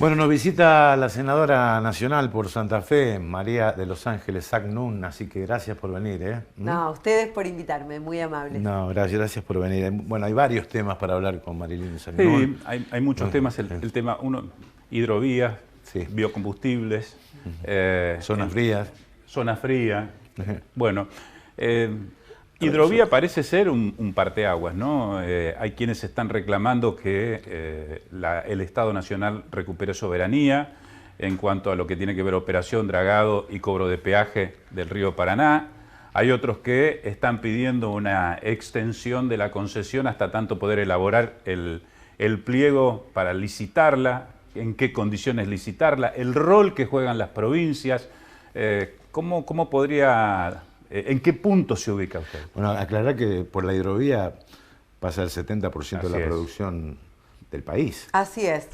Bueno, nos visita la senadora nacional por Santa Fe, María de Los Ángeles Agnún, así que gracias por venir, ¿eh? No, ustedes por invitarme, muy amables. No, gracias por venir. Bueno, hay varios temas para hablar con Marilyn Agnún. Sí, hay muchos temas. El tema, uno, hidrovías, sí, biocombustibles, zonas frías. Zona fría. Bueno, hidrovía parece ser un parteaguas, ¿no? Hay quienes están reclamando que el Estado Nacional recupere soberanía en cuanto a lo que tiene que ver operación, dragado y cobro de peaje del río Paraná. Hay otros que están pidiendo una extensión de la concesión hasta tanto poder elaborar el pliego para licitarla, en qué condiciones licitarla, el rol que juegan las provincias. ¿Cómo podría... ¿En qué punto se ubica usted? Bueno, aclarar que por la hidrovía pasa el 70% de la Así es. producción del país. Así es.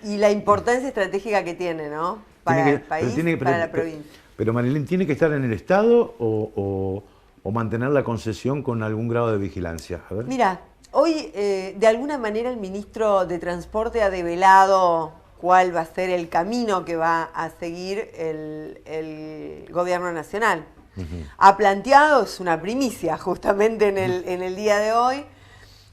Y la importancia estratégica que tiene, ¿no? Para el país, para la provincia. Pero Marilyn, ¿tiene que estar en el Estado o mantener la concesión con algún grado de vigilancia? A ver. Mira, hoy de alguna manera el ministro de Transporte ha develado cuál va a ser el camino que va a seguir el gobierno nacional. Ha planteado, es una primicia justamente en el día de hoy,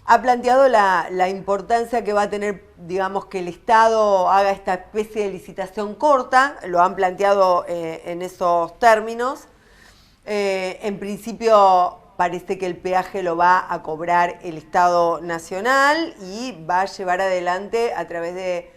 ha planteado la importancia que va a tener, digamos, que el Estado haga esta especie de licitación corta, lo han planteado en esos términos. En principio parece que el peaje lo va a cobrar el Estado Nacional y va a llevar adelante a través de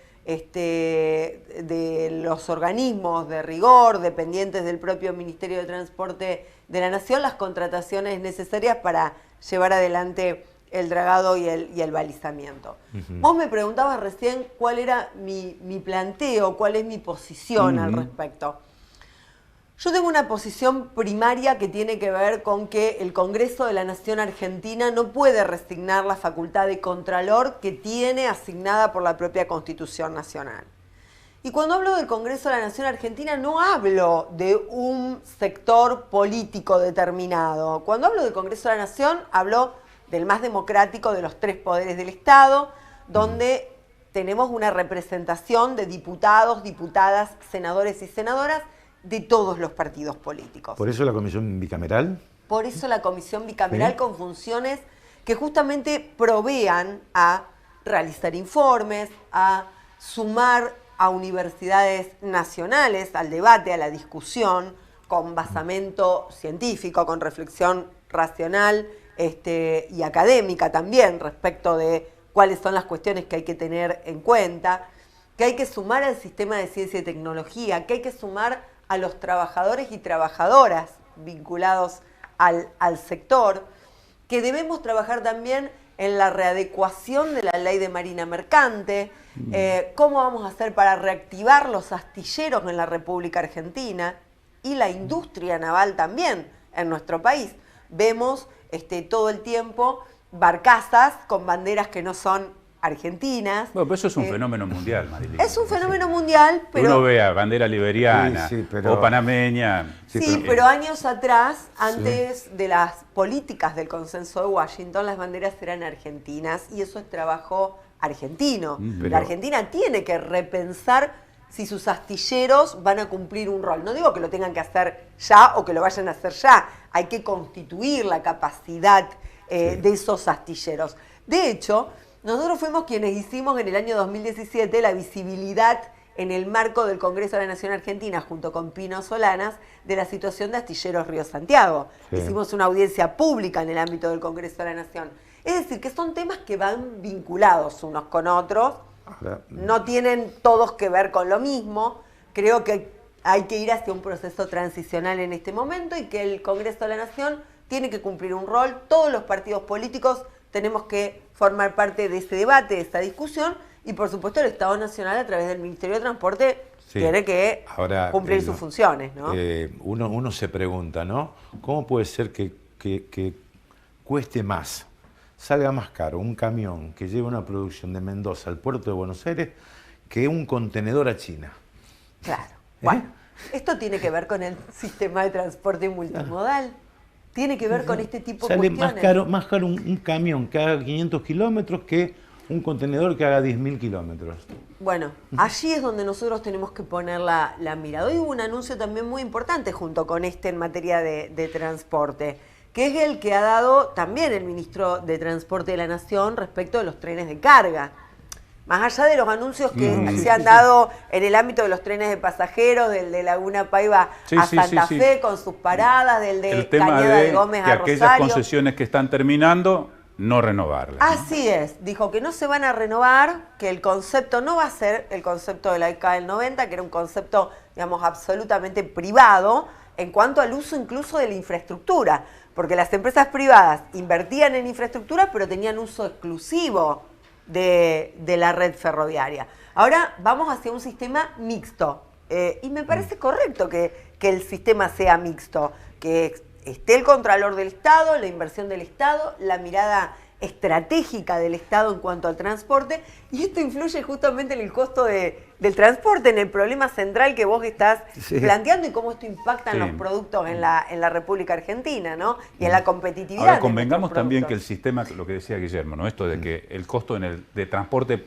los organismos de rigor dependientes del propio Ministerio de Transporte de la Nación las contrataciones necesarias para llevar adelante el dragado y el balizamiento. Vos me preguntabas recién cuál era mi planteo, cuál es mi posición al respecto. Yo tengo una posición primaria que tiene que ver con que el Congreso de la Nación Argentina no puede resignar la facultad de contralor que tiene asignada por la propia Constitución Nacional. Y cuando hablo del Congreso de la Nación Argentina no hablo de un sector político determinado. Cuando hablo del Congreso de la Nación hablo del más democrático de los tres poderes del Estado, donde tenemos una representación de diputados, diputadas, senadores y senadoras de todos los partidos políticos. ¿Por eso la comisión bicameral? Por eso la comisión bicameral, ¿sí?, con funciones que justamente provean a realizar informes, a sumar a universidades nacionales al debate, a la discusión, con basamento científico, con reflexión racional y académica también respecto de cuáles son las cuestiones que hay que tener en cuenta, que hay que sumar al sistema de ciencia y tecnología, que hay que sumar a los trabajadores y trabajadoras vinculados al sector, que debemos trabajar también en la readecuación de la ley de marina mercante, cómo vamos a hacer para reactivar los astilleros en la República Argentina y la industria naval también en nuestro país. Vemos todo el tiempo barcazas con banderas que no son argentinas. Bueno, pero eso es un fenómeno mundial, Marilyn. Es un fenómeno mundial, pero... Uno vea bandera liberiana o panameña. Sí, pero años atrás, antes de las políticas del consenso de Washington, las banderas eran argentinas y eso es trabajo argentino. La Argentina tiene que repensar si sus astilleros van a cumplir un rol. No digo que lo tengan que hacer ya o que lo vayan a hacer ya. Hay que constituir la capacidad de esos astilleros. De hecho, nosotros fuimos quienes hicimos en el año 2017 la visibilidad en el marco del Congreso de la Nación Argentina, junto con Pino Solanas, de la situación de Astilleros Río Santiago. Sí. Hicimos una audiencia pública en el ámbito del Congreso de la Nación. Es decir, que son temas que van vinculados unos con otros, no tienen todos que ver con lo mismo. Creo que hay que ir hacia un proceso transicional en este momento y que el Congreso de la Nación tiene que cumplir un rol. Todos los partidos políticos tenemos que formar parte de ese debate, de esa discusión, y por supuesto el Estado Nacional a través del Ministerio de Transporte tiene que cumplir sus funciones, ¿no? Uno se pregunta, ¿no? ¿Cómo puede ser que cueste más, salga más caro un camión que lleve una producción de Mendoza al puerto de Buenos Aires que un contenedor a China? Claro. Bueno, esto tiene que ver con el sistema de transporte multimodal. Tiene que ver con este tipo de cuestiones. Sale más caro un camión que haga 500 kilómetros que un contenedor que haga 10.000 kilómetros. Bueno, allí es donde nosotros tenemos que poner la mirada. Hoy hubo un anuncio también muy importante junto con en materia de transporte, que es el que ha dado también el ministro de Transporte de la Nación respecto de los trenes de carga. Más allá de los anuncios que se han dado en el ámbito de los trenes de pasajeros, del de Laguna Paiva a Santa Fe con sus paradas, del de Cañada de Gómez a Rosario. Aquellas concesiones que están terminando, no renovarlas. Así es, dijo que no se van a renovar, que el concepto no va a ser el concepto de la década del 90, que era un concepto, digamos, absolutamente privado en cuanto al uso incluso de la infraestructura, porque las empresas privadas invertían en infraestructura, pero tenían uso exclusivo de la red ferroviaria. Ahora vamos hacia un sistema mixto, y me parece correcto que el sistema sea mixto, que esté el Contralor del Estado, la inversión del Estado, la mirada estratégica del Estado en cuanto al transporte, y esto influye justamente en el costo del transporte, en el problema central que vos estás planteando y cómo esto impacta en los productos en la República Argentina, ¿no? Y en la competitividad. Ahora convengamos también que el sistema, lo que decía Guillermo, ¿no? Esto de que el costo de transporte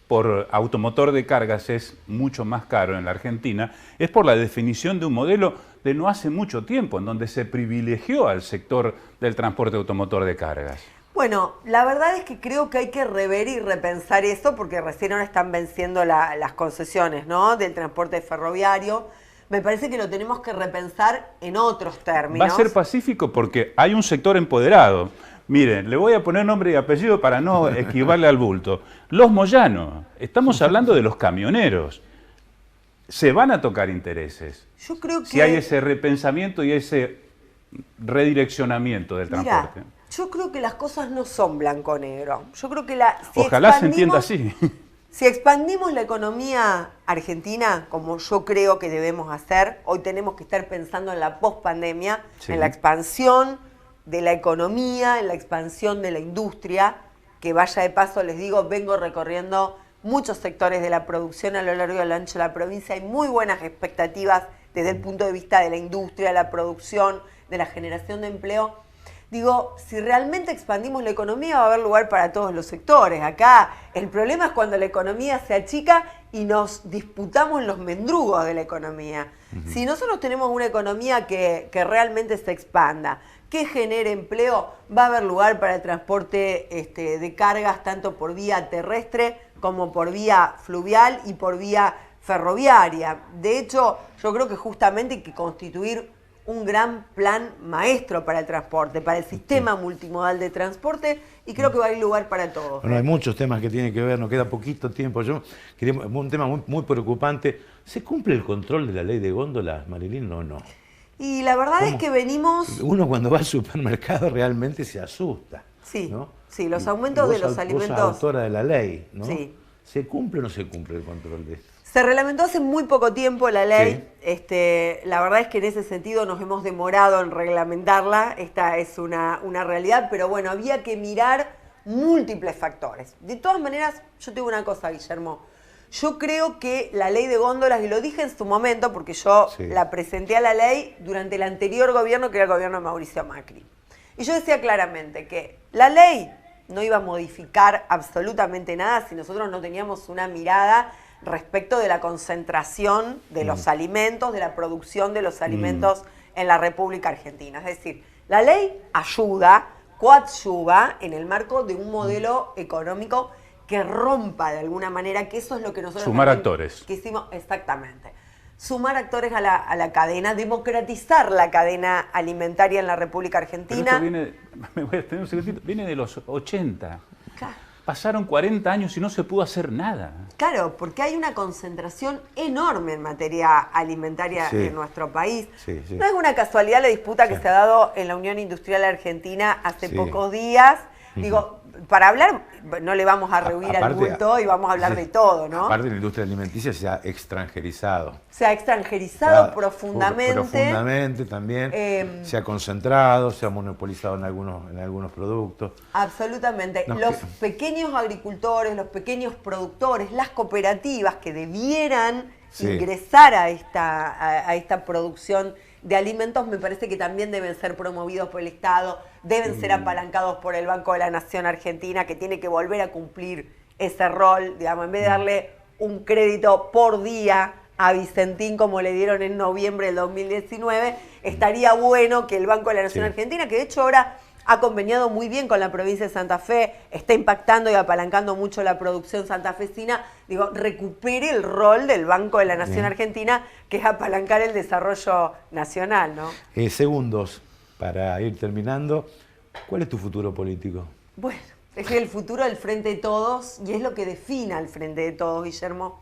por automotor de cargas es mucho más caro en la Argentina, es por la definición de un modelo de no hace mucho tiempo, en donde se privilegió al sector del transporte automotor de cargas. Bueno, la verdad es que creo que hay que rever y repensar eso, porque recién ahora están venciendo las concesiones, ¿no?, del transporte ferroviario. Me parece que lo tenemos que repensar en otros términos. Va a ser pacífico porque hay un sector empoderado. Miren, le voy a poner nombre y apellido para no esquivarle al bulto. Los Moyano, estamos hablando de los camioneros. Se van a tocar intereses. Yo creo que si hay ese repensamiento y ese redireccionamiento del transporte. Yo creo que las cosas no son blanco-negro. Yo creo que ojalá se entienda así. Si expandimos la economía argentina, como yo creo que debemos hacer, hoy tenemos que estar pensando en la pospandemia, en la expansión de la economía, en la expansión de la industria, que vaya de paso, les digo, vengo recorriendo muchos sectores de la producción a lo largo y a lo ancho de la provincia. Hay muy buenas expectativas desde el punto de vista de la industria, la producción, de la generación de empleo. Digo, si realmente expandimos la economía va a haber lugar para todos los sectores. Acá el problema es cuando la economía se achica y nos disputamos los mendrugos de la economía. Si nosotros tenemos una economía que realmente se expanda, que genere empleo, va a haber lugar para el transporte de cargas tanto por vía terrestre como por vía fluvial y por vía ferroviaria. De hecho, yo creo que justamente hay que constituir un gran plan maestro para el transporte, para el sistema multimodal de transporte, y creo que va a haber lugar para todos. Bueno, hay muchos temas que tienen que ver, nos queda poquito tiempo. Yo quería un tema muy preocupante. ¿Se cumple el control de la ley de góndolas, Marilyn, o no? Y la verdad es que venimos... Uno cuando va al supermercado realmente se asusta. Sí, ¿no? sí, los aumentos de los alimentos... Vos sos autora de la ley, ¿no? Sí. ¿Se cumple o no se cumple el control de esto? Se reglamentó hace muy poco tiempo la ley. La verdad es que en ese sentido nos hemos demorado en reglamentarla. Esta es una realidad, pero bueno, había que mirar múltiples factores. De todas maneras, yo te digo una cosa, Guillermo. Yo creo que la ley de góndolas, y lo dije en su momento porque yo la presenté a la ley durante el anterior gobierno, que era el gobierno de Mauricio Macri. Y yo decía claramente que la ley no iba a modificar absolutamente nada si nosotros no teníamos una mirada respecto de la concentración de los alimentos, de la producción de los alimentos en la República Argentina. Es decir, la ley ayuda, coadyuva en el marco de un modelo económico que rompa de alguna manera, que eso es lo que nosotros... Sumar actores. Que hicimos, exactamente. Sumar actores a la cadena, democratizar la cadena alimentaria en la República Argentina. Pero esto viene, me voy a tener un segundito, viene de los 80. Claro. Pasaron 40 años y no se pudo hacer nada. Claro, porque hay una concentración enorme en materia alimentaria en nuestro país. No es una casualidad la disputa que se ha dado en la Unión Industrial Argentina hace pocos días. Digo, para hablar, no le vamos a rehuir al bulto y vamos a hablar de todo, ¿no? Aparte, la industria alimenticia se ha extranjerizado. Se ha extranjerizado profundamente. Profundamente también. Se ha concentrado, se ha monopolizado en algunos productos. Absolutamente. Los pequeños agricultores, los pequeños productores, las cooperativas que debieran ingresar a esta producción de alimentos, me parece que también deben ser promovidos por el Estado, deben ser apalancados por el Banco de la Nación Argentina, que tiene que volver a cumplir ese rol, digamos, en vez de darle un crédito por día a Vicentín como le dieron en noviembre del 2019, estaría bueno que el Banco de la Nación Argentina, que de hecho ahora ha conveniado muy bien con la provincia de Santa Fe, está impactando y apalancando mucho la producción santafesina, digo, recupere el rol del Banco de la Nación Argentina, que es apalancar el desarrollo nacional, ¿no? Segundos para ir terminando. ¿Cuál es tu futuro político? Bueno, es el futuro del Frente de Todos y es lo que define al Frente de Todos, Guillermo.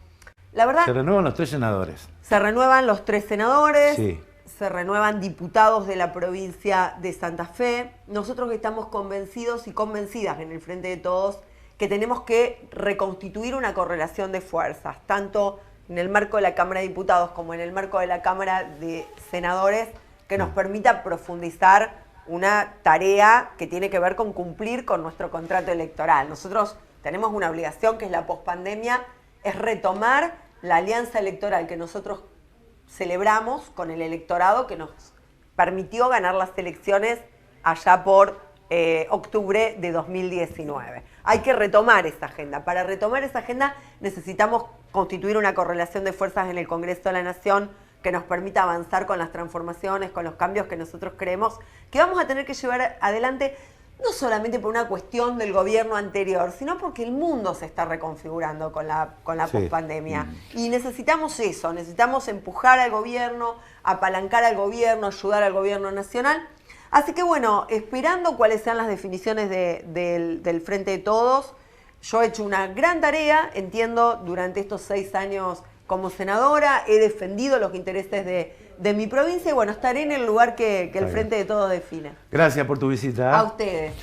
La verdad, Se renuevan los 3 senadores. se renuevan los 3 senadores, Sí. se renuevan diputados de la provincia de Santa Fe. Nosotros estamos convencidos y convencidas en el Frente de Todos que tenemos que reconstituir una correlación de fuerzas, tanto en el marco de la Cámara de Diputados como en el marco de la Cámara de Senadores, que nos permita profundizar una tarea que tiene que ver con cumplir con nuestro contrato electoral. Nosotros tenemos una obligación que es la pospandemia, es retomar la alianza electoral que nosotros celebramos con el electorado que nos permitió ganar las elecciones allá por octubre de 2019. Hay que retomar esa agenda. Para retomar esa agenda necesitamos constituir una correlación de fuerzas en el Congreso de la Nación que nos permita avanzar con las transformaciones, con los cambios que nosotros creemos que vamos a tener que llevar adelante, no solamente por una cuestión del gobierno anterior, sino porque el mundo se está reconfigurando con la pospandemia. Y necesitamos eso, necesitamos empujar al gobierno, apalancar al gobierno, ayudar al gobierno nacional. Así que bueno, esperando cuáles sean las definiciones del Frente de Todos, yo he hecho una gran tarea, entiendo, durante estos 6 años como senadora, he defendido los intereses de mi provincia y bueno, estaré en el lugar que el Frente de Todos define. Gracias por tu visita. A ustedes.